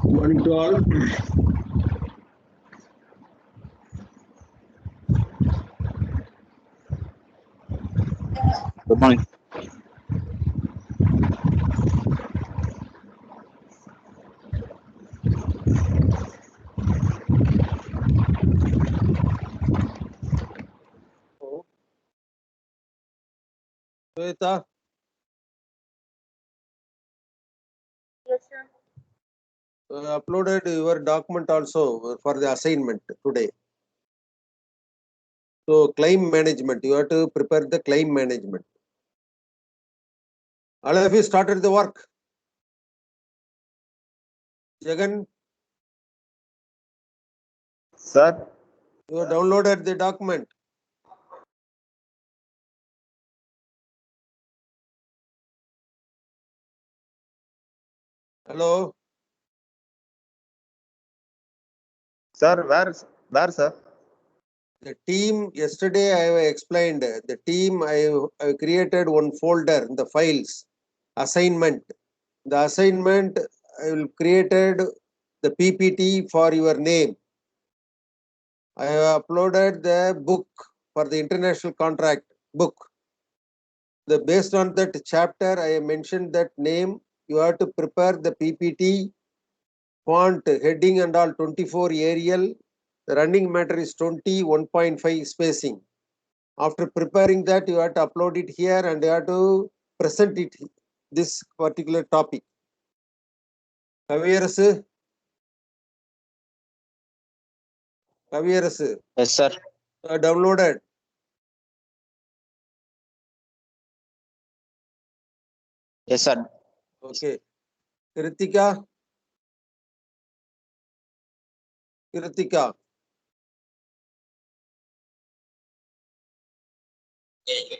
Morning to all. Good morning. Shweta, Yes, sir. uploaded your document also for the assignment today. So claim management, you have to prepare the claim management. All of you started the work. Jagan, Sir, you have downloaded the document. Hello, sir, where, sir? the team, yesterday I have explained, the team I created one folder in the files, assignment. The assignment I will created the PPT for your name. I have uploaded the book for the international contract book. Based on that chapter, I have mentioned that name. You have to prepare the PPT, font, heading and all 24 Arial. The running matter is 20, 1.5 spacing. After preparing that, you have to upload it here and you have to present it, this particular topic. Kaviyarasu? Kaviyarasu? Yes, sir. Downloaded. Yes, sir. Okay. Kritika? Kritika?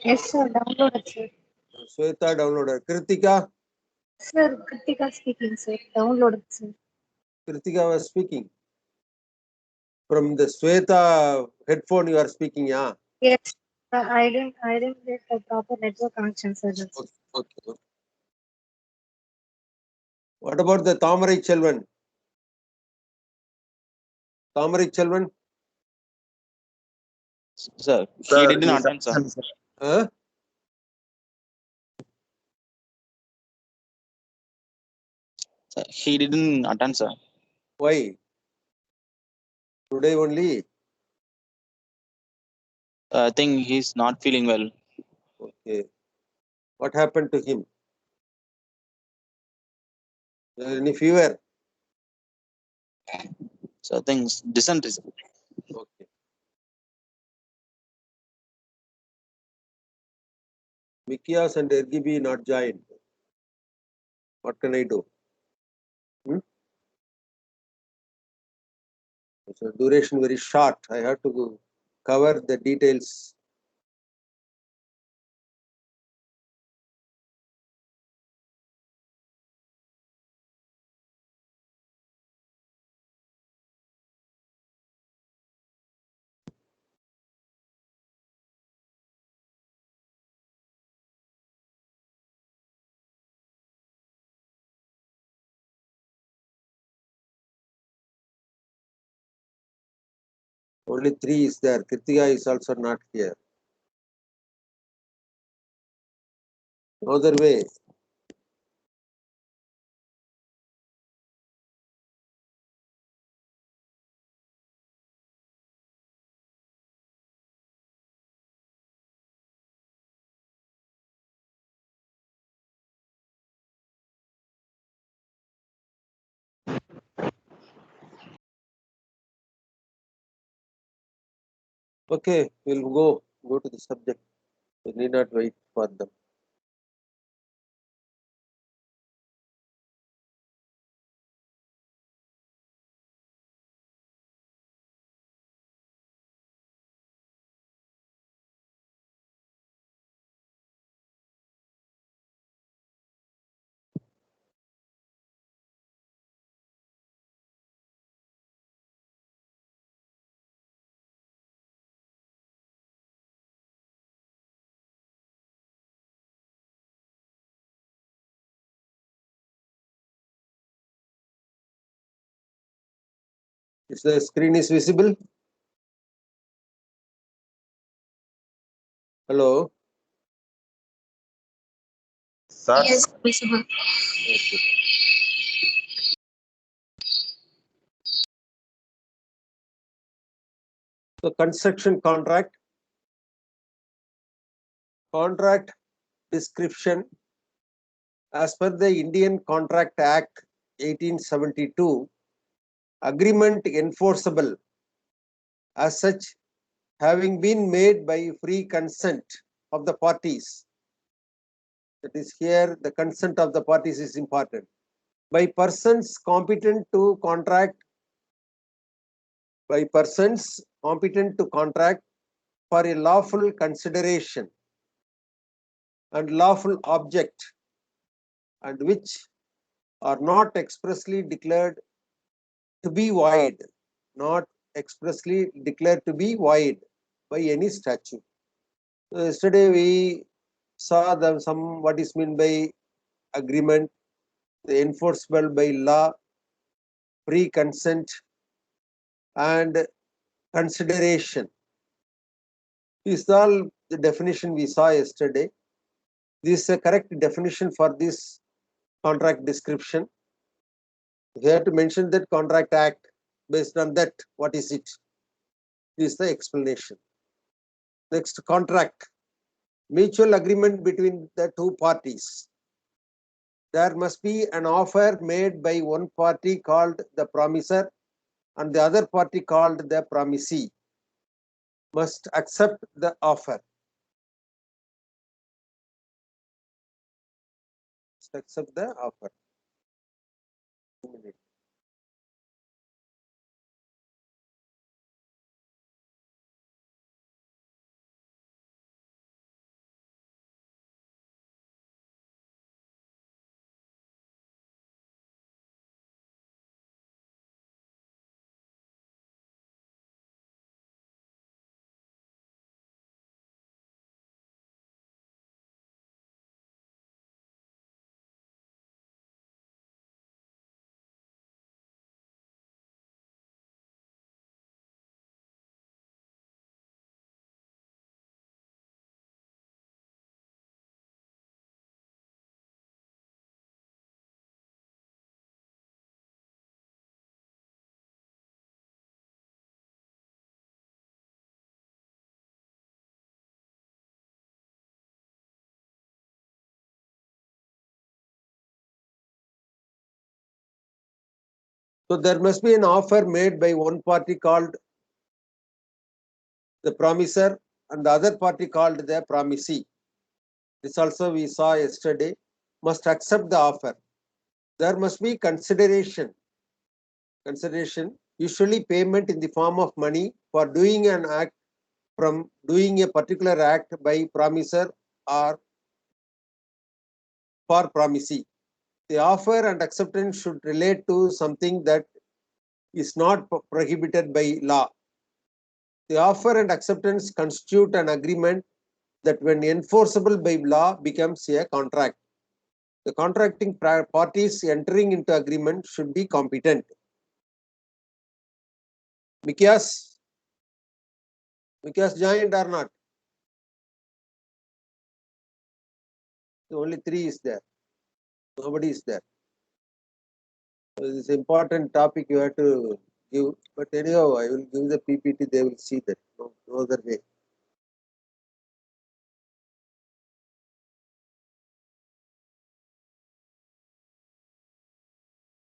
Yes, sir. Downloaded, sir. Shweta downloaded. Kritika? Sir, Kritika speaking, sir. Downloaded, sir. Kritika was speaking. From the Shweta headphone you are speaking, yeah? Yes. I didn't get a proper network connection, sir. That's it. Okay. What about the Tamarai Chelvan? Tamarai Chelvan? Sir, he didn't attend, sir. Huh? Sir, he didn't attend, sir. Why? Today only? I think he's not feeling well. Okay. What happened to him? Any fever? So I think dysentery. Okay. Mikias and RGB not joined. What can I do? So duration very short. I have to cover the details. Only 3 is there. Kritika is also not here. No other way. Okay, we'll go to the subject. We need not wait for them. Is the screen is visible? Hello? Sir, Yes, visible. Okay. So construction contract description as per the Indian Contract Act 1872, agreement enforceable as such having been made by free consent of the parties. That is, here the consent of the parties is important. By persons competent to contract for a lawful consideration and lawful object, and which are not expressly declared to be void, not expressly declared to be void by any statute. So yesterday we saw some what is meant by agreement, the enforceable by law, free consent, and consideration. This is all the definition we saw yesterday. This is a correct definition for this contract description. We have to mention that Contract Act. Based on that, what is it? This is the explanation. Next, contract. Mutual agreement between the two parties. There must be an offer made by one party called the promiser and the other party called the promisee must accept the offer. Must accept the offer. So there must be an offer made by one party called the promiser and the other party called the promisee. This also we saw yesterday. Must accept the offer. There must be consideration. Consideration, usually payment in the form of money for doing an act, from doing a particular act by promiser or for promisee. The offer and acceptance should relate to something that is not prohibited by law. The offer and acceptance constitute an agreement that, when enforceable by law, becomes a contract. The contracting parties entering into agreement should be competent. Mikyas joined or not? Only 3 is there. Nobody is there. So this is an important topic you have to give. But anyhow, I will give the PPT. They will see that. No other way.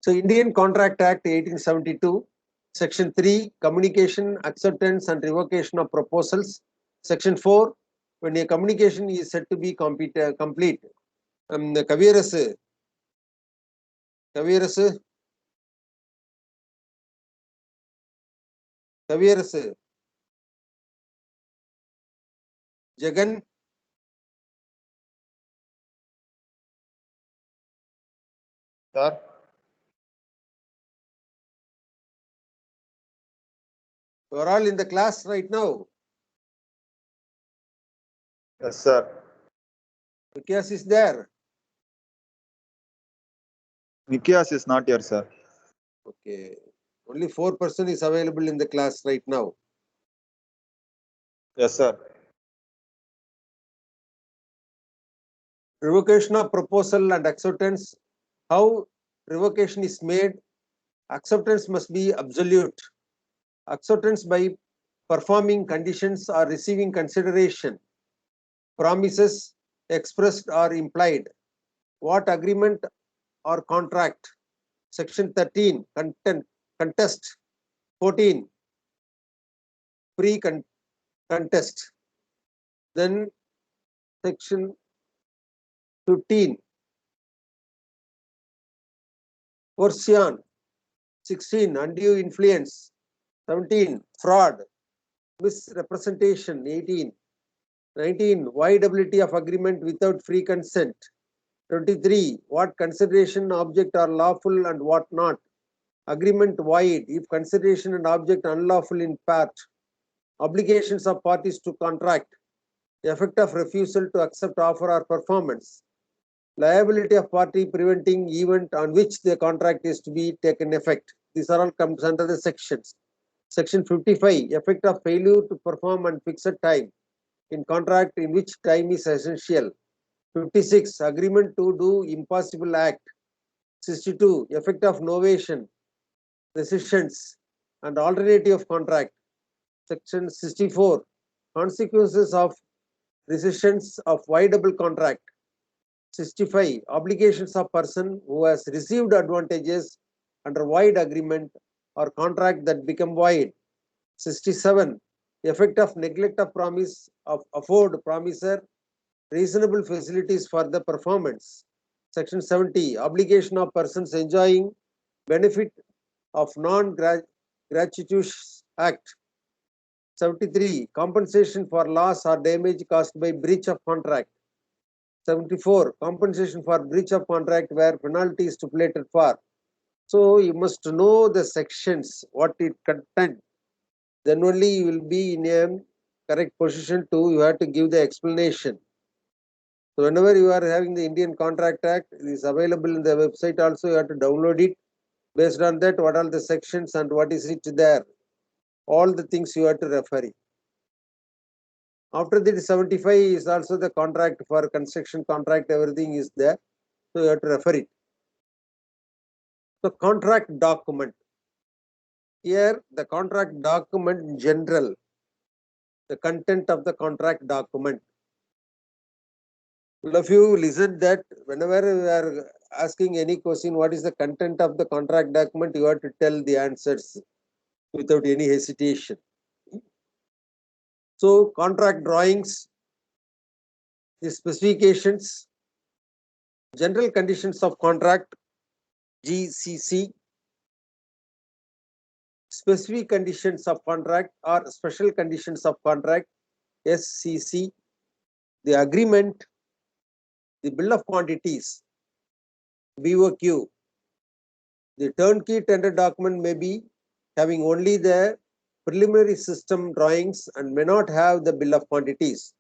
So Indian Contract Act 1872 Section 3, communication, acceptance and revocation of proposals. Section 4, when a communication is said to be complete. The Kavirasu. Jagan. Sir. You are all in the class right now. Yes, sir. Nikias is there. Nikias is not here, sir. Okay. Only 4% is available in the class right now. Yes, sir. Revocation of proposal and acceptance. How revocation is made? Acceptance must be absolute. Acceptance by performing conditions or receiving consideration. Promises expressed or implied. What agreement or contract? Section 13, contest. 14, pre-contest. Then section 15, coercion. 16, undue influence. 17, fraud. Misrepresentation. 18. 19, voidability of agreement without free consent. 23, what consideration, object are lawful and what not. Agreement void if consideration and object unlawful in part. Obligations of parties to contract. Effect of refusal to accept offer or performance. Liability of party preventing event on which the contract is to be taken effect. These are all comes under the sections. Section 55, effect of failure to perform on fixed time in contract in which time is essential. 56, agreement to do impossible act. 62, effect of novation, rescissions and alternative of contract. Section 64, consequences of rescissions of voidable contract. 65, obligations of person who has received advantages under void agreement or contract that become void. 67, effect of neglect of promise of afford promiser reasonable facilities for the performance. Section 70, obligation of persons enjoying benefit of non-gratuitous act. 73, compensation for loss or damage caused by breach of contract. 74, compensation for breach of contract where penalty is stipulated for. So you must know the sections, what it contains. Then only you will be in a correct position to, you have to give the explanation. So whenever you are having the Indian Contract Act, it is available in the website also, you have to download it. Based on that, what are the sections and what is it there? All the things you have to refer it. After that, 75 is also the contract for construction contract, everything is there. So you have to refer it. So contract document. Here, the contract document in general, the content of the contract document. All of you listen that whenever we are asking any question, what is the content of the contract document, you have to tell the answers without any hesitation. So contract drawings, the specifications, general conditions of contract, GCC, specific conditions of contract or special conditions of contract, SCC, the agreement, the bill of quantities, BOQ. The turnkey tender document may be having only the preliminary system drawings and may not have the bill of quantities.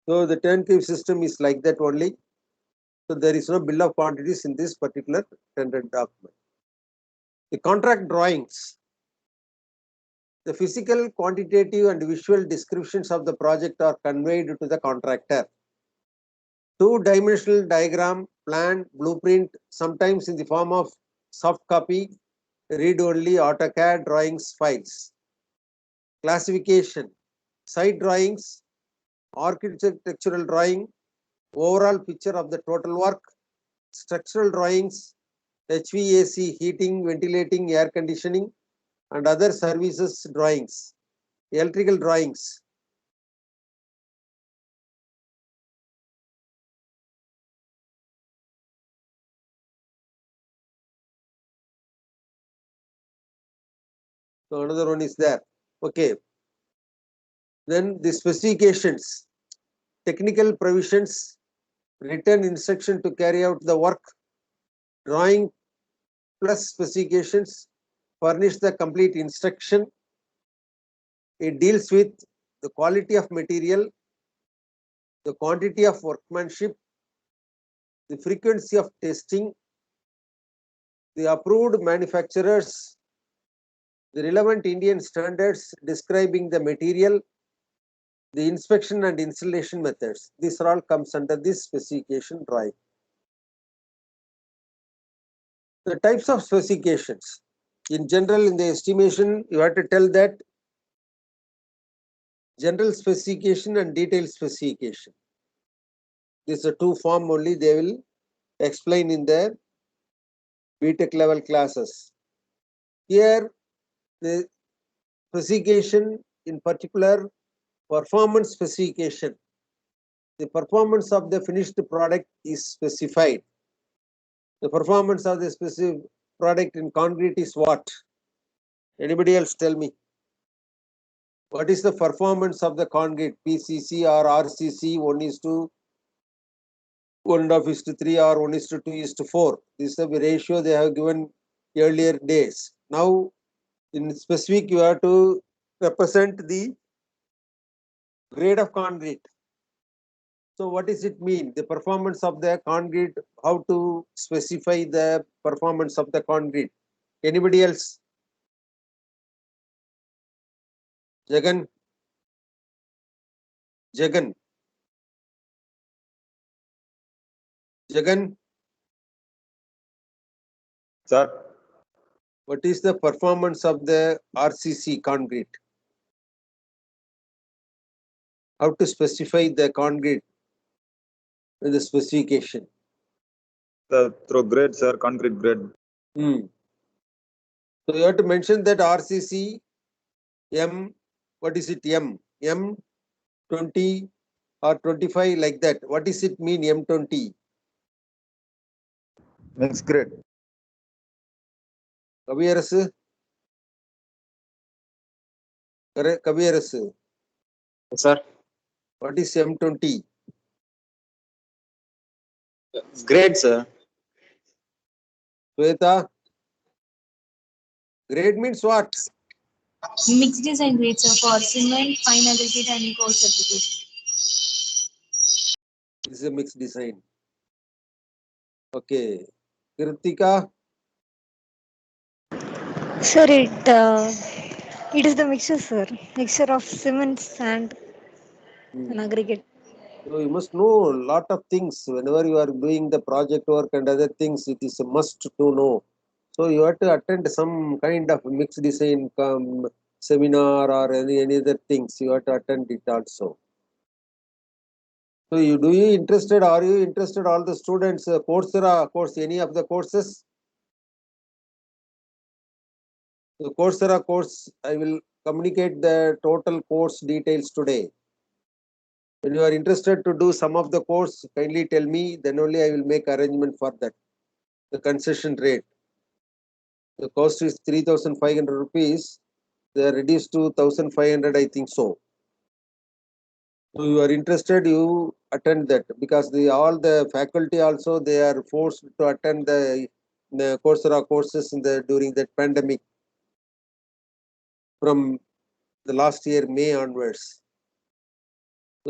So the turnkey system is like that only. So there is no bill of quantities in this particular tender document. The contract drawings. The physical, quantitative and visual descriptions of the project are conveyed to the contractor. Two-dimensional diagram, plan, blueprint, sometimes in the form of soft copy, read-only AutoCAD drawings files. Classification, site drawings, architectural drawing, overall picture of the total work, structural drawings, HVAC, heating, ventilating, air conditioning, and other services drawings, electrical drawings. So another one is there. Okay. Then the specifications, technical provisions, written instruction to carry out the work, drawing plus specifications, furnish the complete instruction. It deals with the quality of material, the quantity of workmanship, the frequency of testing, the approved manufacturers, the relevant Indian standards describing the material, the inspection and installation methods. This all comes under this specification drawing. The types of specifications. In general, in the estimation, you have to tell that general specification and detailed specification. This is a two form only they will explain in the BTech level classes. Here, the specification, in particular, performance specification. The performance of the finished product is specified. The performance of the specific product in concrete is what? Anybody else tell me? What is the performance of the concrete? PCC or RCC? 1:1.5:3 or 1:2:4. This is the ratio they have given earlier days. Now, in specific, you have to represent the grade of concrete. So what does it mean? The performance of the concrete, how to specify the performance of the concrete? Anybody else? Jagan? Jagan? Jagan? Sir, What is the performance of the RCC concrete? How to specify the concrete in the specification? through grade, sir, concrete grade. So you have to mention that RCC M, what is it M? M 20 or 25 like that. What does it mean M20? Mixed grade. Kaviyarasu? Kaviyarasu, Sir, what is M20? great, sir. Sweta? Grade means what? Mixed design grades are for cement, fine aggregate, and coarse application. This is a mixed design. Okay. Kritika? Sir, it is the mixture, sir. Mixture of cement, sand, and aggregate. So you must know a lot of things. Whenever you are doing the project work and other things, it is a must to know. So you have to attend some kind of mixed design seminar or any other things. You have to attend it also. So do you interested? Are you interested? All the students, Coursera course, any of the courses? The Coursera course, I will communicate the total course details today. When you are interested to do some of the course, kindly tell me. Then only I will make arrangement for that. The concession rate. The cost is 3,500 rupees. They are reduced to 1,500, I think so. So you are interested, you attend that, because all the faculty also they are forced to attend the Coursera courses during that pandemic from the last year May onwards.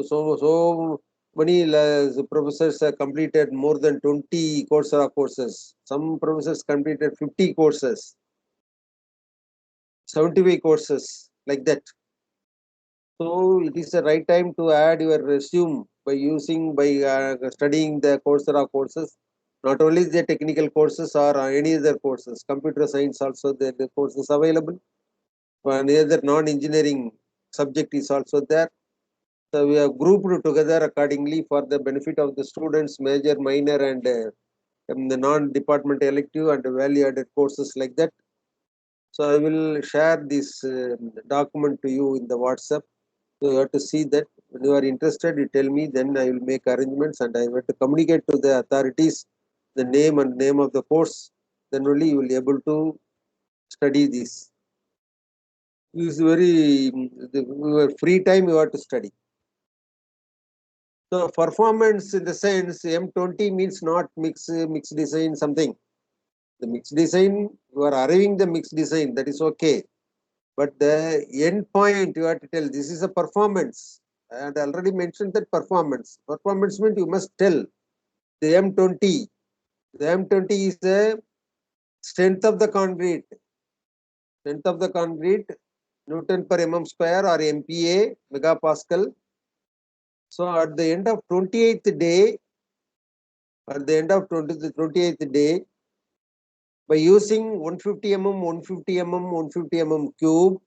So many professors have completed more than 20 Coursera courses. Some professors completed 50 courses, 75 courses, like that. So it is the right time to add your resume by studying the Coursera courses. Not only the technical courses or any other courses, computer science also the courses available. Any other non-engineering subject is also there. So we have grouped together accordingly for the benefit of the students, major, minor, and the non-department elective and value-added courses like that. So I will share this document to you in the WhatsApp. So you have to see that. When you are interested, you tell me, then I will make arrangements and I will to communicate to the authorities the name and name of the course. Then only you will be able to study this. This is very free time you have to study. So performance in the sense M20 means not mixed design something. The mixed design, you are arriving the mixed design, that is okay. But the end point you have to tell this is a performance. I had already mentioned that performance. Performance means you must tell the M20. The M20 is the strength of the concrete. Strength of the concrete, Newton per mm square or MPa, megapascal. So at the end of 28th day, at the end of 28th day, by using 150 mm, 150 mm, 150 mm cube,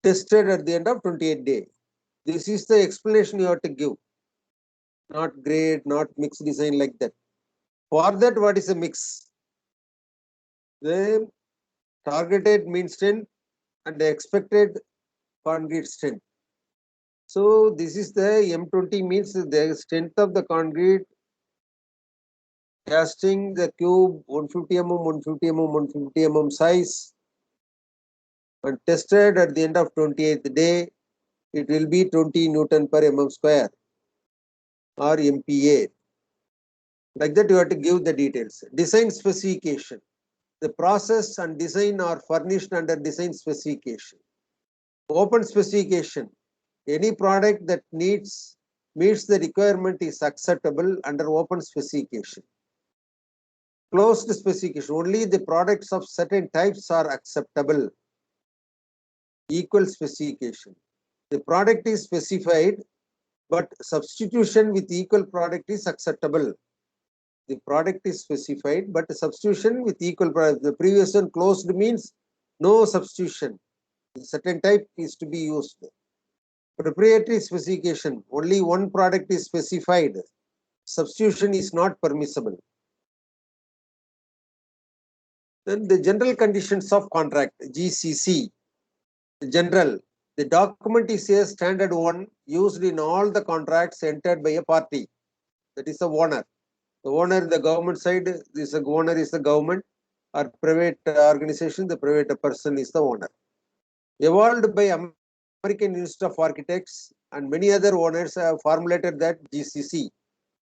tested at the end of 28th day. This is the explanation you have to give. Not grade, not mixed design like that. For that, what is a mix? The targeted mean strength and the expected concrete strength. So this is the M20 means the strength of the concrete casting the cube 150 mm, 150 mm, 150 mm size and tested at the end of 28th day, it will be 20 Newton per mm square or MPa. Like that you have to give the details. Design specification. The process and design are furnished under design specification. Open specification. Any product that meets the requirement is acceptable under open specification. Closed specification. Only the products of certain types are acceptable. Equal specification. The product is specified, but substitution with equal product is acceptable. The product is specified, but substitution with equal product. The previous one closed means no substitution. A certain type is to be used. Proprietary specification, only one product is specified. Substitution is not permissible. Then the general conditions of contract, GCC. General, the document is a standard one used in all the contracts entered by a party. That is the owner. The owner, the government side, this owner is the government, or private organization, the private person is the owner. Evolved by American Institute of Architects and many other owners have formulated that GCC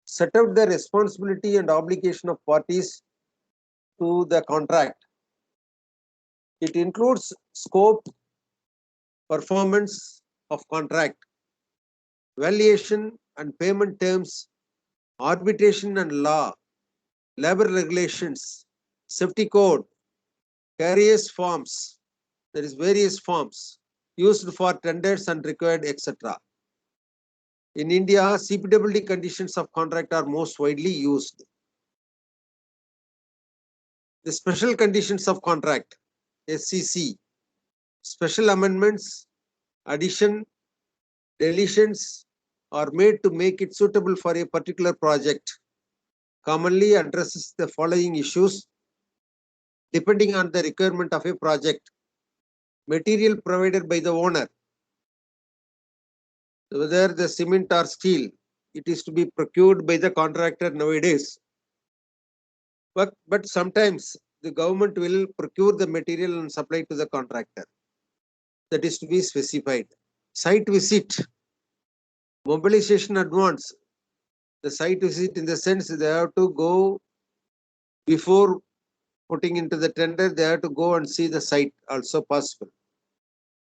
set out the responsibility and obligation of parties to the contract. It includes scope, performance of contract, valuation and payment terms, arbitration and law, labor regulations, safety code, carriers forms, there is various forms used for tenders and required, etc. In India, CPWD conditions of contract are most widely used. The special conditions of contract, SCC, special amendments, addition, deletions are made to make it suitable for a particular project. Commonly addresses the following issues depending on the requirement of a project. Material provided by the owner, whether the cement or steel, it is to be procured by the contractor nowadays. But sometimes the government will procure the material and supply to the contractor. That is to be specified. Site visit, mobilization advance. The site visit in the sense they have to go before putting into the tender, they have to go and see the site also possible.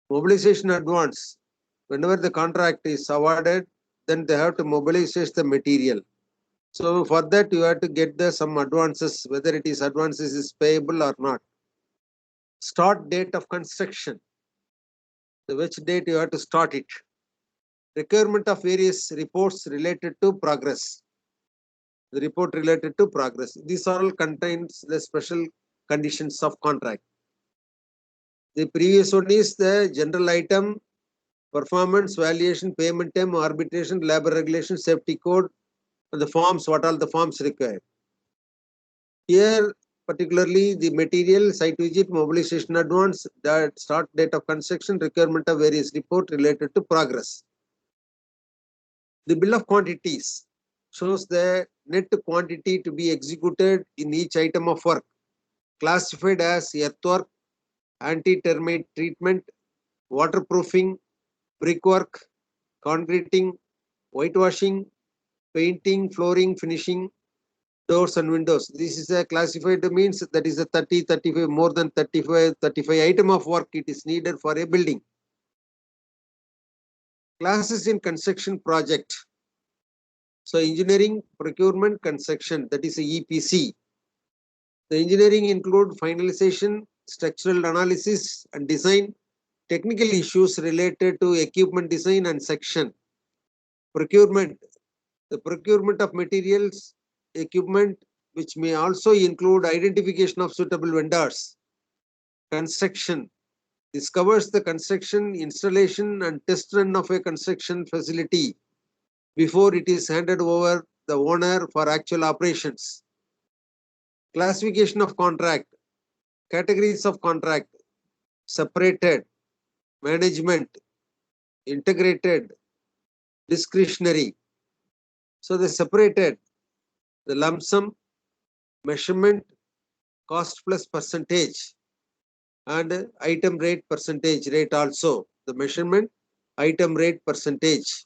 Mobilization advance, whenever the contract is awarded, then they have to mobilize the material. So for that you have to get some advances, whether it is advances is payable or not. Start date of construction. So which date you have to start it. Requirement of various reports related to progress. The report related to progress. These all contains the special conditions of contract. The previous one is the general item, performance, valuation, payment term, arbitration, labor regulation, safety code, and the forms, what all the forms required. Here, particularly the material, site visit, mobilization advance, that start date of construction, requirement of various report related to progress. The bill of quantities shows the net quantity to be executed in each item of work, classified as earthwork, anti-termite treatment, waterproofing, brickwork, concreting, whitewashing, painting, flooring, finishing, doors and windows. This is a classified means that is a 30, 35, more than 35 item of work it is needed for a building. Classes in construction project. So engineering, procurement, construction, that is a EPC. The engineering include finalization, structural analysis and design, technical issues related to equipment design and section. Procurement, the procurement of materials, equipment, which may also include identification of suitable vendors. Construction, this covers the construction, installation and test run of a construction facility before it is handed over the owner for actual operations. Classification of contract, categories of contract, separated, management, integrated, discretionary. So the separated, the lump sum, measurement, cost plus percentage, and item rate percentage rate also. The measurement, item rate percentage.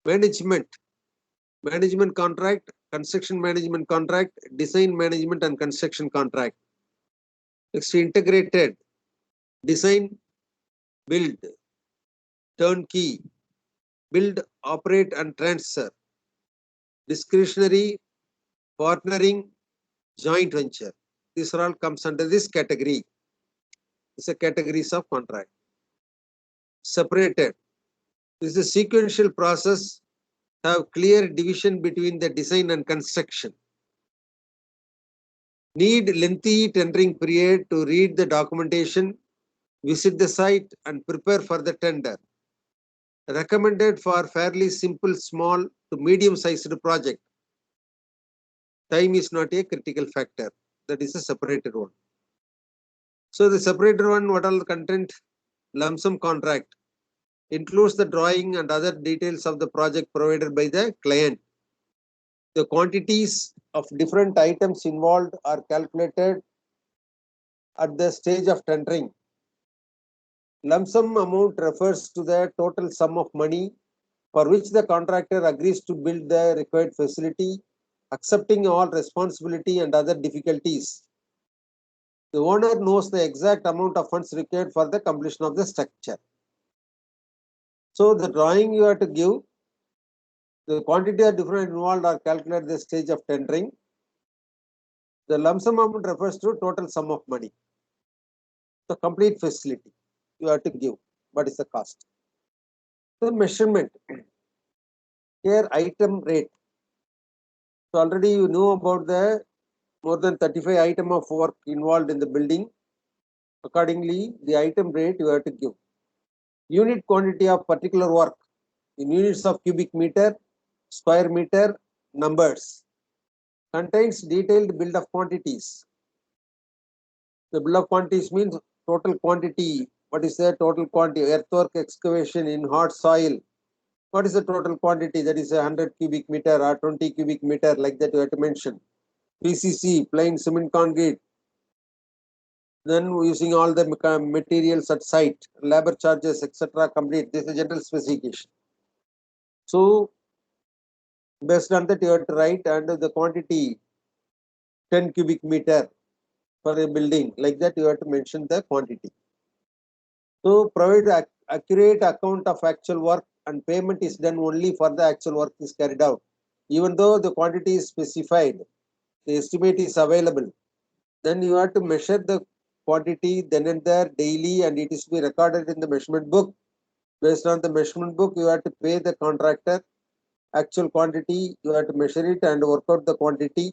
Management, management contract, construction management contract, design management and construction contract. Next, integrated, design, build, turnkey, build, operate and transfer. Discretionary, partnering, joint venture. This all comes under this category. These are categories of contract. Separated. This is a sequential process, have clear division between the design and construction. Need lengthy tendering period to read the documentation, visit the site and prepare for the tender. Recommended for fairly simple, small to medium sized project. Time is not a critical factor. That is a separated one. So the separated one, what all the content? Lump sum contract. Includes the drawing and other details of the project provided by the client. The quantities of different items involved are calculated at the stage of tendering. Lump sum amount refers to the total sum of money for which the contractor agrees to build the required facility, accepting all responsibility and other difficulties. The owner knows the exact amount of funds required for the completion of the structure. So the drawing you have to give, the quantity of different involved are calculated at the stage of tendering. The lump sum amount refers to total sum of money. The complete facility you have to give. What is the cost? The measurement. Here item rate. So already you know about the more than 35 item of work involved in the building. Accordingly, the item rate you have to give. Unit quantity of particular work in units of cubic meter, square meter, numbers. Contains detailed bill of quantities. The bill of quantities means total quantity. What is the total quantity? Earthwork excavation in hard soil. What is the total quantity? That is 100 cubic meter or 20 cubic meter, like that you have to mention. PCC, plain cement concrete. Then using all the materials at site, labor charges, etc. complete. This is a general specification. So based on that you have to write under the quantity 10 cubic meter for a building. Like that you have to mention the quantity. So provide accurate account of actual work and payment is done only for the actual work is carried out. Even though the quantity is specified, the estimate is available. Then you have to measure the quantity then and there daily and it is to be recorded in the measurement book. Based on the measurement book, you have to pay the contractor actual quantity, you have to measure it and work out the quantity.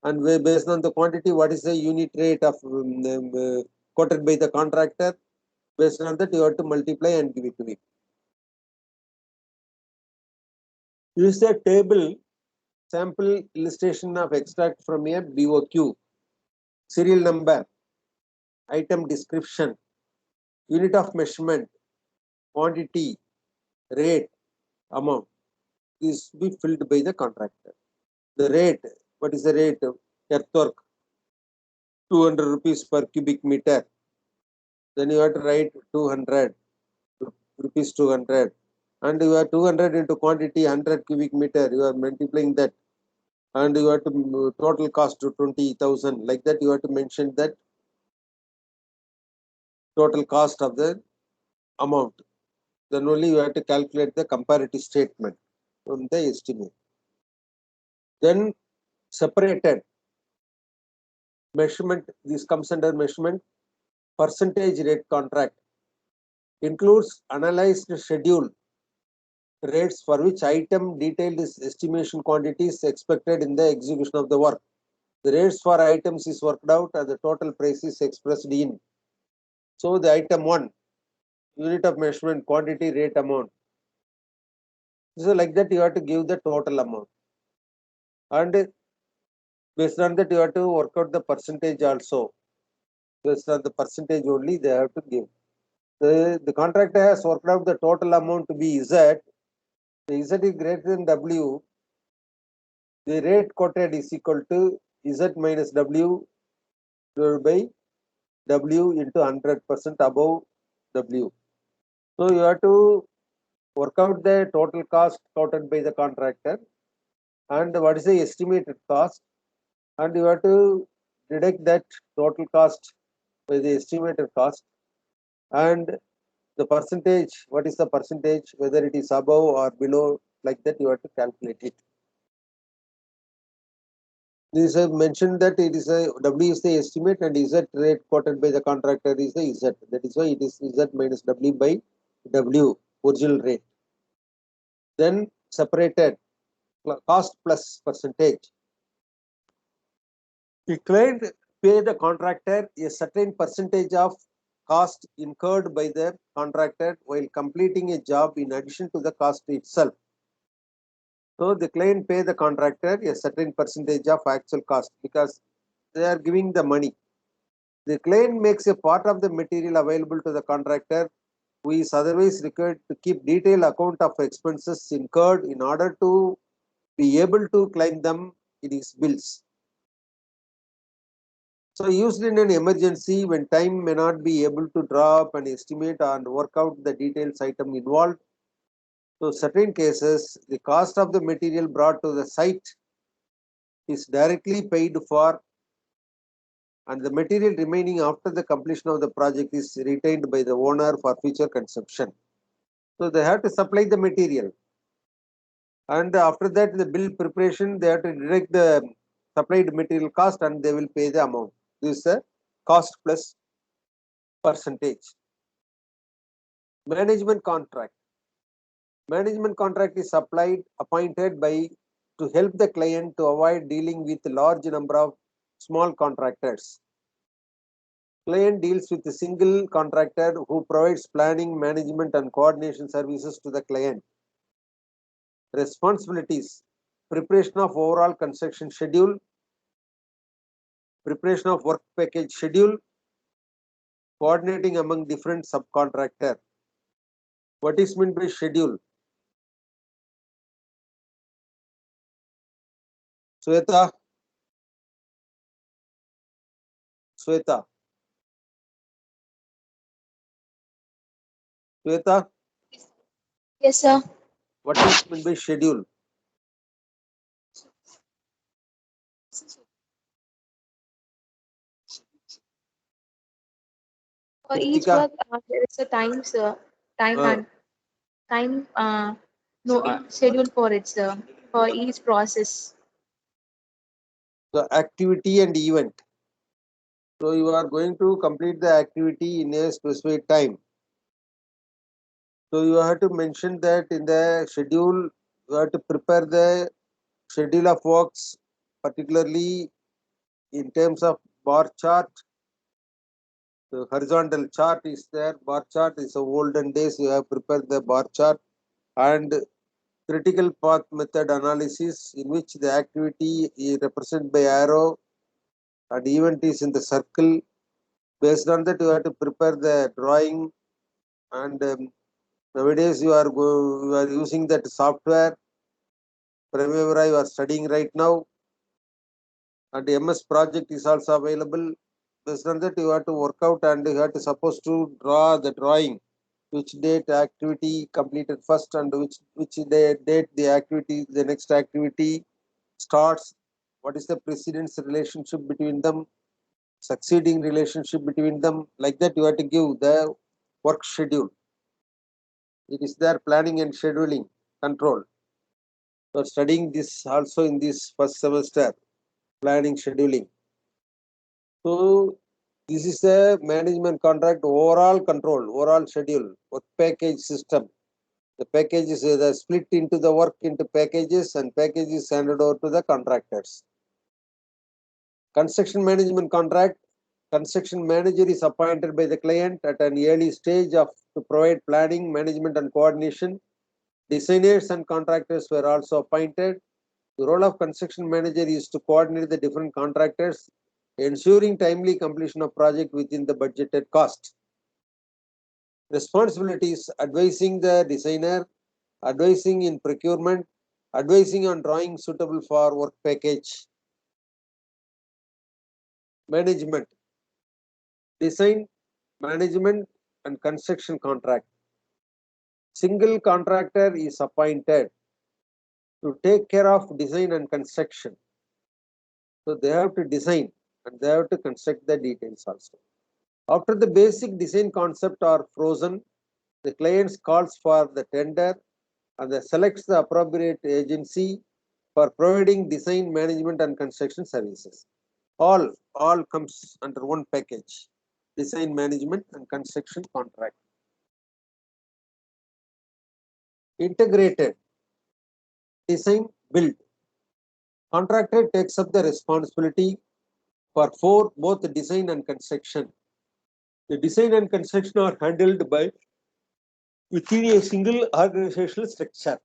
And based on the quantity, what is the unit rate of quoted by the contractor? Based on that, you have to multiply and give it to me. Use a table Sample illustration of extract from a BOQ. Serial number, item description, unit of measurement, quantity, rate, amount. This be filled by the contractor. The rate, what is the rate? Earthwork, 200 rupees per cubic meter. Then you have to write 200 rupees 200. And you have 200 into quantity 100 cubic meter. You are multiplying that. And you have to total cost to 20,000. Like that, you have to mention that total cost of the amount. Then only you have to calculate the comparative statement from the estimate. Then separated measurement, this comes under measurement. Percentage rate contract includes analyzed schedule rates for which item detailed is estimation quantities expected in the execution of the work. The rates for items is worked out and the total price is expressed in. So the item 1, unit of measurement, quantity, rate, amount. So like that you have to give the total amount. And based on that you have to work out the percentage also. Based on the percentage only they have to give. The contractor has worked out the total amount to be Z. The Z is greater than W. The rate quoted is equal to Z minus W divided by W into 100% above W. So you have to work out the total cost quoted by the contractor and what is the estimated cost, and you have to deduct that total cost by the estimated cost, and the percentage, what is the percentage, whether it is above or below, like that you have to calculate it. This is mentioned that it is a W is the estimate and Z rate quoted by the contractor is the Z. That is why it is Z minus W by W, original rate. Then separated cost plus percentage. The client pay the contractor a certain percentage of cost incurred by the contractor while completing a job in addition to the cost itself. So the client pay the contractor a certain percentage of actual cost because they are giving the money. The client makes a part of the material available to the contractor who is otherwise required to keep detailed account of expenses incurred in order to be able to claim them in his bills. So used in an emergency when time may not be able to draw up an estimate and work out the details item involved. So certain cases, the cost of the material brought to the site is directly paid for and the material remaining after the completion of the project is retained by the owner for future consumption. So they have to supply the material. And after that, the bill preparation, they have to deduct the supplied material cost and they will pay the amount. This is a cost plus percentage. Management contract. Management contract is appointed by to help the client to avoid dealing with large number of small contractors. Client deals with a single contractor who provides planning, management, and coordination services to the client. Responsibilities: preparation of overall construction schedule, preparation of work package schedule, coordinating among different subcontractor. What is meant by schedule? Sweta? Sweta? Sweta? Yes, sir. What is meant by schedule? For each Ritika? work, there is a time, sir. Time Uh, and time, no schedule for it, sir. For each process. the activity and event. So you are going to complete the activity in a specific time. So you have to mention that in the schedule, you have to prepare the schedule of works, particularly in terms of bar chart. The horizontal chart is there, bar chart is a olden days, you have prepared the bar chart and critical path method analysis, in which the activity is represented by arrow and event is in the circle. Based on that, you have to prepare the drawing, and nowadays you are using that software. Primavera you are studying right now, and MS Project is also available. Based on that, you have to work out, and you have to supposed to draw the drawing, which date activity completed first, and which date the activity, the next activity starts. What is the precedence relationship between them, succeeding relationship between them? Like that, you have to give the work schedule. It is their planning and scheduling control. So studying this also in this first semester, planning scheduling. So this is a management contract, overall control, overall schedule, work package system. The packages are split into the work into packages, and packages handed over to the contractors. Construction management contract. Construction manager is appointed by the client at an early stage of to provide planning, management, and coordination. Designers and contractors were also appointed. The role of construction manager is to coordinate the different contractors, ensuring timely completion of project within the budgeted cost. Responsibilities: advising the designer, advising in procurement, advising on drawing suitable for work package. Management: design, management, and construction contract. Single contractor is appointed to take care of design and construction. So they have to design and they have to construct the details also. After the basic design concept are frozen, the client calls for the tender and they selects the appropriate agency for providing design, management, and construction services. All comes under one package: design, management, and construction contract. Integrated: design, build. Contractor takes up the responsibility for both the design and construction. The design and construction are handled by within a single organizational structure.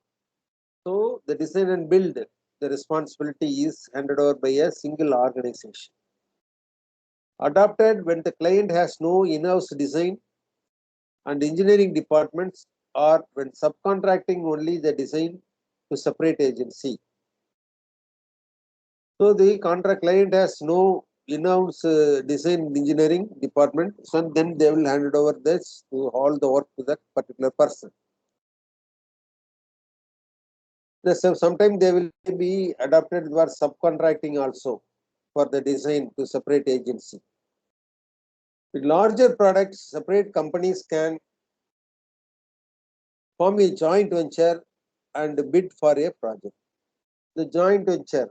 So the design and build, the responsibility is handed over by a single organization. Adopted when the client has no in-house design and engineering departments, or when subcontracting only the design to separate agency. So the contract client has no in-house design engineering department, so then they will hand it over this to all the work to that particular person. Sometimes they will be adopted for subcontracting also for the design to separate agency. With larger products, separate companies can form a joint venture and bid for a project. The joint venture,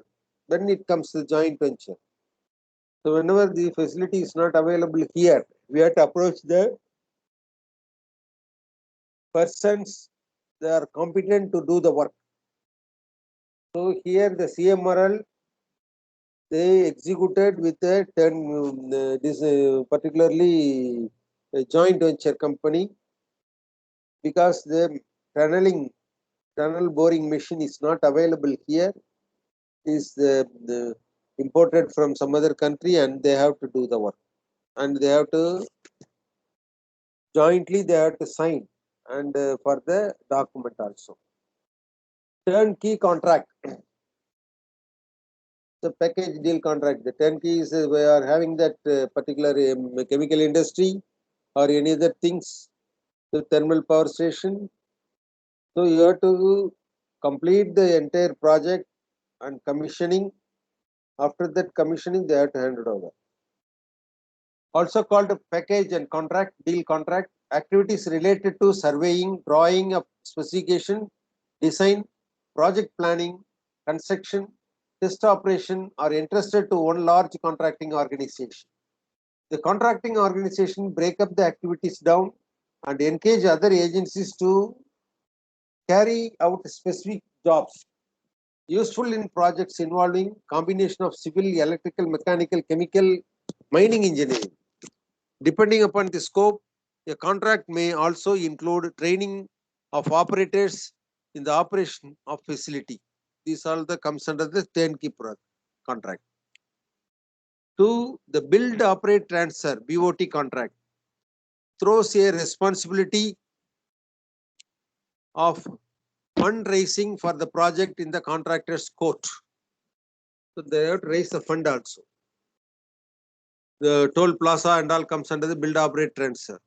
when it comes to joint venture. So whenever the facility is not available here, we have to approach the persons they are competent to do the work. So here the CMRL, they executed with a particularly a joint venture company, because the tunnel boring machine is not available here, is imported from some other country, and they have to do the work, and they have to jointly they have to sign and for the document also. Turnkey contract, the package deal contract. The turnkey is we are having that particular chemical industry or any other things, the thermal power station. So you have to complete the entire project and commissioning. After that commissioning, they have to hand it over. Also called a package and contract, deal contract. Activities related to surveying, drawing of specification, design, project planning, construction, test operation are entrusted to one large contracting organization. The contracting organization break up the activities down and engage other agencies to carry out specific jobs. Useful in projects involving combination of civil, electrical, mechanical, chemical, mining engineering. Depending upon the scope, a contract may also include training of operators in the operation of facility. These all the comes under the turnkey contract. 2, the build, operate, transfer (BOT) contract throws a responsibility of fundraising for the project in the contractor's court. So they have to raise the fund also. The toll plaza and all comes under the build, operate, transfer.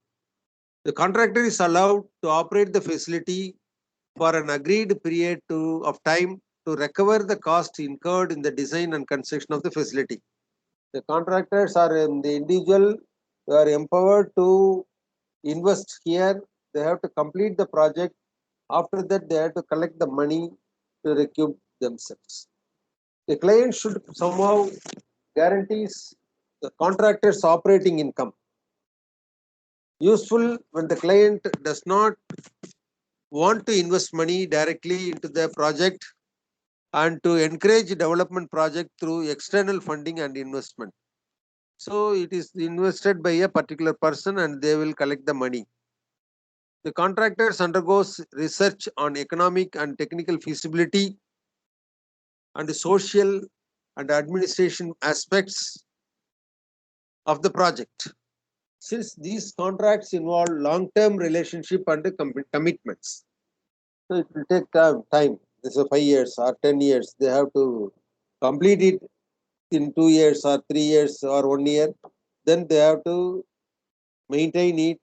The contractor is allowed to operate the facility for an agreed period of time to recover the cost incurred in the design and construction of the facility. The contractors are the individual who are empowered to invest here. They have to complete the project. After that, they have to collect the money to recoup themselves. The client should somehow guarantees the contractor's operating income. Useful when the client does not want to invest money directly into the project and to encourage development project through external funding and investment. So it is invested by a particular person and they will collect the money. The contractors undergoes research on economic and technical feasibility and social and administration aspects of the project. Since these contracts involve long-term relationship and commitments, so it will take time. This is 5 years or 10 years. They have to complete it in 2 years or 3 years or 1 year. Then they have to maintain it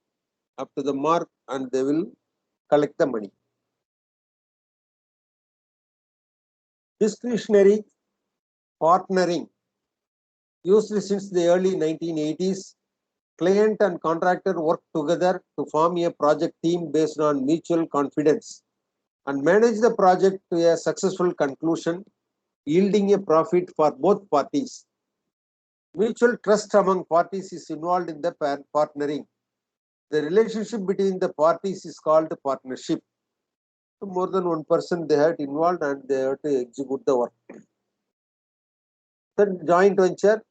up to the mark and they will collect the money. Discretionary partnering. Used since the early 1980s, client and contractor work together to form a project team based on mutual confidence and manage the project to a successful conclusion, yielding a profit for both parties. Mutual trust among parties is involved in the partnering. The relationship between the parties is called partnership. So more than one person they have involved and they have to execute the work. Then joint venture.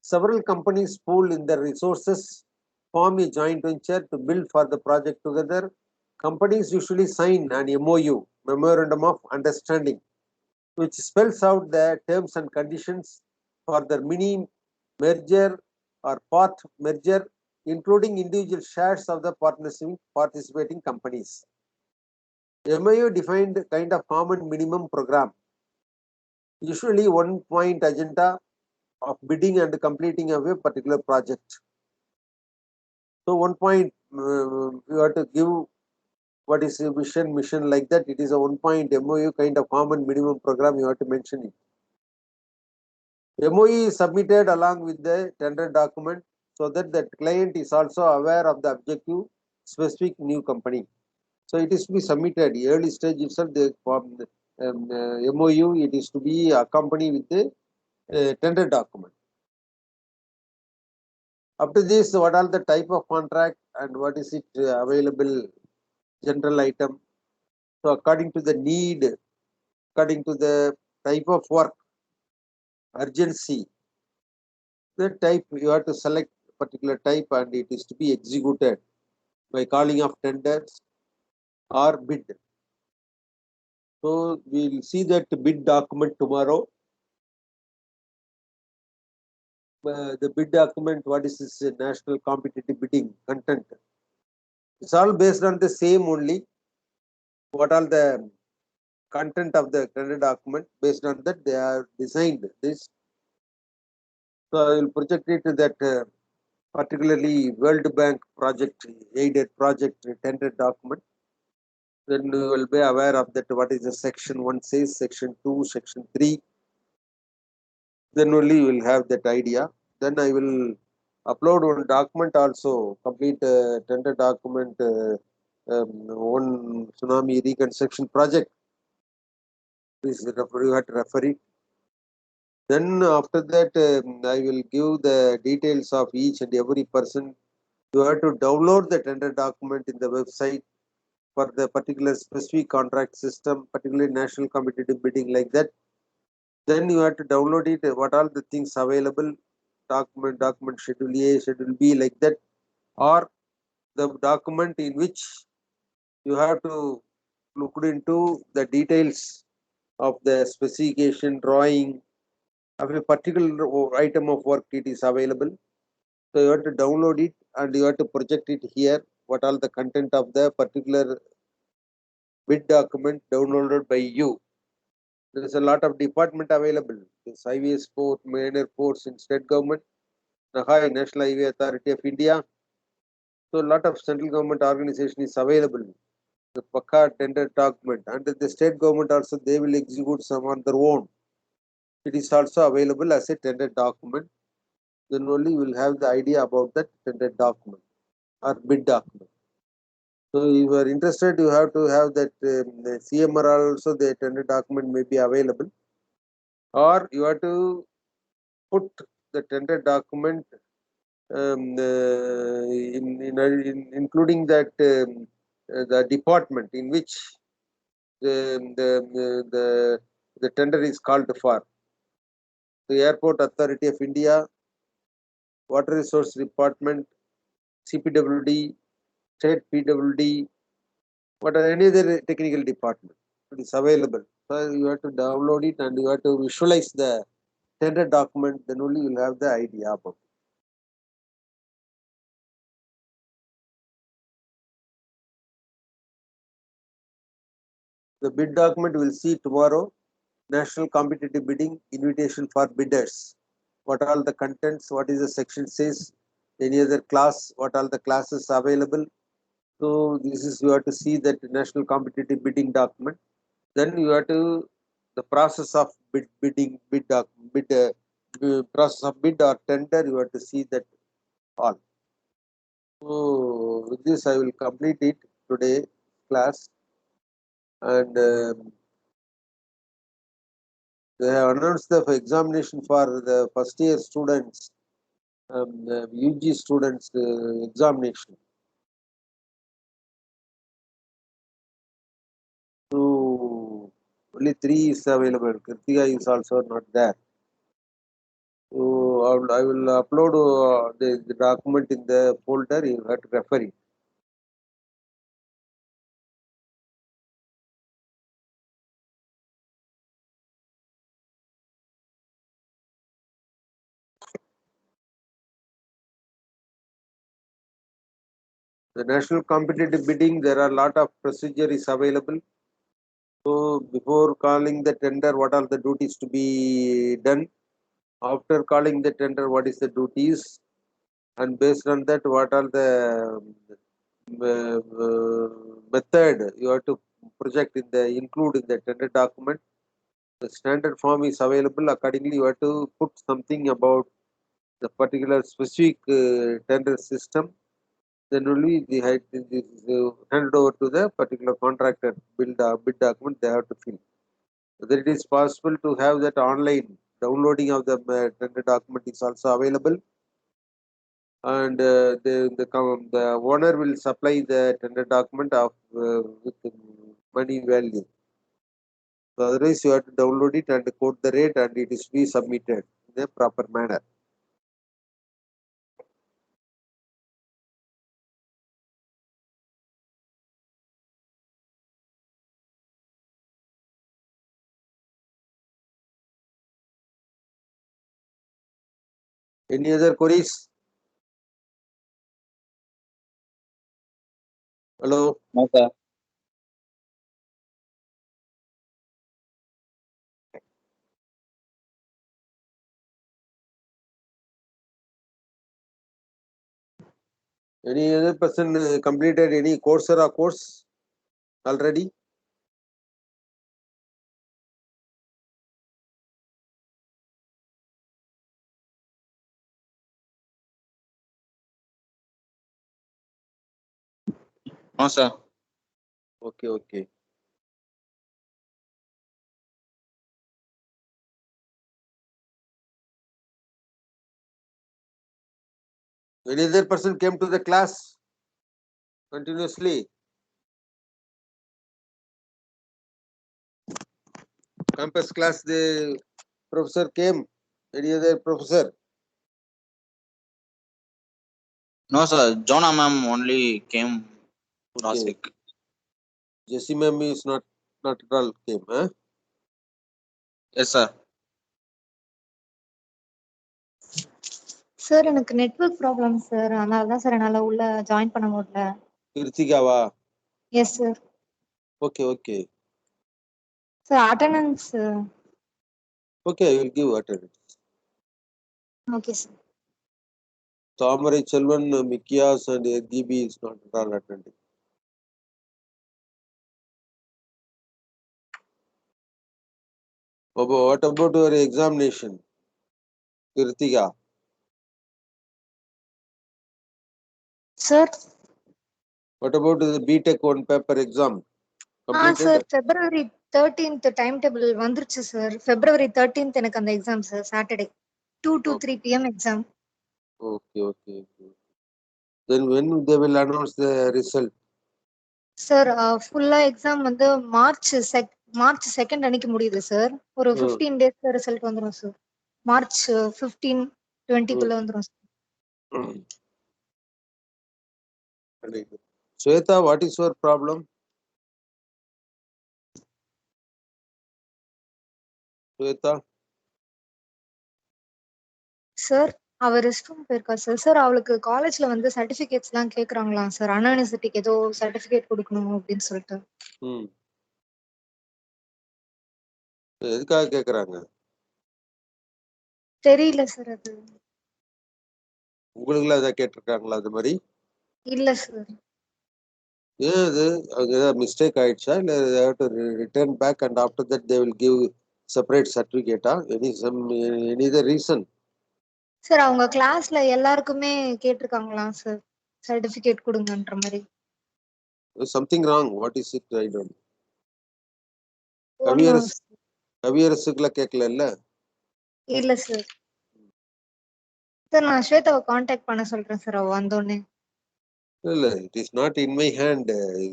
Several companies pool in their resources, form a joint venture to build for the project together. Companies usually sign an MOU, Memorandum of Understanding, which spells out the terms and conditions for the mini merger or part merger, including individual shares of the participating companies. MOU defined kind of common minimum program, usually 1-point agenda of bidding and completing of a particular project. So 1 point you have to give what is a vision, mission like that. It is a 1-point MOU kind of common minimum program. You have to mention it. MOU is submitted along with the tender document so that the client is also aware of the objective specific new company. So it is to be submitted early stage itself. The MOU it is to be accompanied with the tender document. Up to this, what are the type of contract and what is it available general item? So according to the need, according to the type of work, urgency, the type you have to select a particular type and it is to be executed by calling of tenders or bid. So we will see that bid document tomorrow. The bid document, what is this national competitive bidding content? It's all based on the same only. What are the content of the tender document? Based on that, they are designed this. So I will project it to that particularly World Bank project, aided project tender document. Then you will be aware of that. What is the section 1 says, section 2, section 3. Then only you will have that idea. Then I will upload one document also, complete tender document, one tsunami reconstruction project. Please you have to refer it. Then after that, I will give the details of each and every person. You have to download the tender document in the website for the particular specific contract system, particularly national competitive bidding like that. Then you have to download it, what are the things available, document schedule A, schedule B like that, or the document in which you have to looked into the details of the specification drawing of a particular item of work. It is available. So you have to download it and you have to project it here. What all the content of the particular bid document downloaded by you. There is a lot of department available. This IVS port, minor ports in state government, NHAI, National Highway Authority of India. So a lot of central government organization is available. The PACA tender document, and the state government also they will execute some on their own. It is also available as a tender document. Then only you will have the idea about that tender document or bid document. So if you are interested, you have to have that the CMR also the tender document may be available, or you have to put the tender document including that the department in which the tender is called for. The Airport Authority of India, Water Resource Department, CPWD, State PWD, what are any other technical department. It is available. So you have to download it and you have to visualize the tender document, then only you will have the idea about it. The bid document we'll see tomorrow. National competitive bidding, invitation for bidders. What are the contents? What is the section says? Any other class? What are the classes available? So this is you have to see that national competitive bidding document. Then you have to the process of process of bid or tender. You have to see that all. So with this I will complete it today class, and they have announced the examination for the first year students, UG students examination. So only 3 is available. Kritika is also not there. So I will upload the document in the folder. You have to refer it. The national competitive bidding, there are a lot of procedure is available. So before calling the tender, what are the duties to be done? After calling the tender, what is the duties? And based on that, what are the method you have to project in the include in the tender document? The standard form is available. Accordingly, you have to put something about the particular specific tender system. Then only the this is handed over to the particular contractor bid document they have to fill. Whether it is possible to have that online downloading of the tender document is also available, and the owner will supply the tender document of with money value. So otherwise, you have to download it and quote the rate, and it is to be submitted in a proper manner. Any other queries? Hello. No, sir. Any other person completed any Coursera course already? No, sir. Okay, okay. Any other person came to the class continuously? Campus class, the professor came. Any other professor? No, sir. Jonah ma'am only came last Okay. week. Jessie ma'am is not at all came, huh? Yes, sir. Sir எனக்கு network problem sir, அதனால தான் sir என்னால் உள்ள join பண்ண முடியல. Kirtikawa. Yes sir. Okay, okay. Sir attendance. Okay, I will give attendance. Okay sir. Thamari Chelvan, Mikias and GB is not at all attending. Baba, what about your examination? Kirtika. Sir What about the BTech one paper exam? Completed? Sir February 13th time table வந்துருச்சு sir. February 13th எனக்கு அந்த exam sir, Saturday 2 to 3 PM exam. Okay, okay, okay. Then when they will announce the result? Sir ஃபுல்லா exam வந்து March 2nd அன்னைக்கு முடியுது sir. ஒரு 15 டேஸ்ல result வந்துடும் சார். மார்ச் 15, 20க்குள்ள வந்துடும் sir. Sweta, what is your problem? Sweta? Sir அவ rest room போயிருக்கா சார். சார் அவளுக்கு காலேஜ்ல வந்து சர்டிபிகேட்ஸ்லாம் கேக்குறாங்களாம் சார். அண்ணா யூனிவர்சிட்டிக்கு ஏதோ சர்டிபிகேட் கொடுக்கணும் அப்படின்னு சொல்லிட்டு. எதுக்காக கேக்குறாங்க? தெரியல சார் அது. உங்களுக்குலாம் ஏதாவது கேட்டிருக்காங்களா அது மாதிரி? இல்ல சார். ஏன் அது ஏதாவது மிஸ்டேக் ஆயிடுச்சா இல்ல they have to return back and after that they will give separate certificate? Any other reason? Sir அவங்க கிளாஸ்ல எல்லாருக்குமே கேட்டிருக்காங்களாம் சார், சர்டிபிகேட் கொடுங்கன்ற மாதிரி. Something wrong. What is it? I don't know. ஒண்ணும் கவியரசுக்குலாம் கேட்கல இல்ல? இல்ல சார். சார் நான் ஸ்வேதாவை காண்டாக்ட் பண்ண சொல்றேன் சார், அவ வந்தோடனே. இல்ல, it is not in my hand.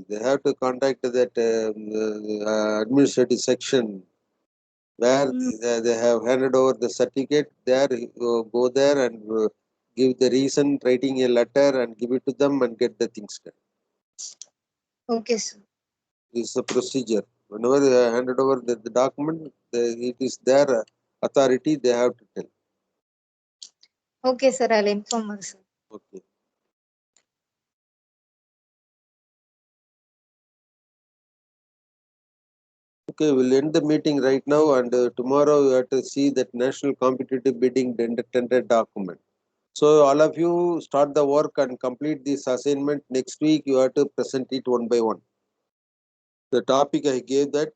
They have to contact that administrative section where they have handed over the certificate. There you go there and give the reason, writing a letter and give it to them and get the things done. Okay sir. This is a procedure. Whenever they handed over the document, it is their authority. They have to tell. Okay sir, I'll inform her sir. Okay. Okay, we'll end the meeting right now, and tomorrow you have to see that national competitive bidding tender document. So all of you start the work and complete this assignment. Next week you have to present it one by one. The topic I gave that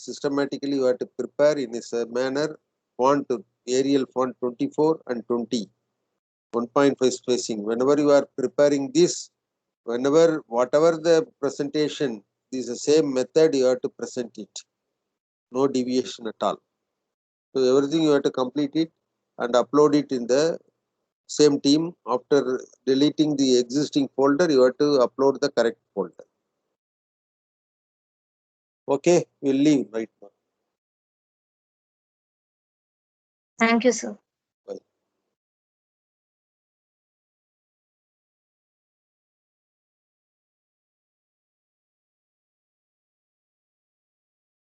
systematically you have to prepare in this manner. Font Arial font 24 and 20, 1.5 spacing. Whenever you are preparing this, whatever the presentation, this is the same method you have to present it. No deviation at all. So everything you have to complete it and upload it in the same team. After deleting the existing folder, you have to upload the correct folder. Okay, we'll leave right now. Thank you sir.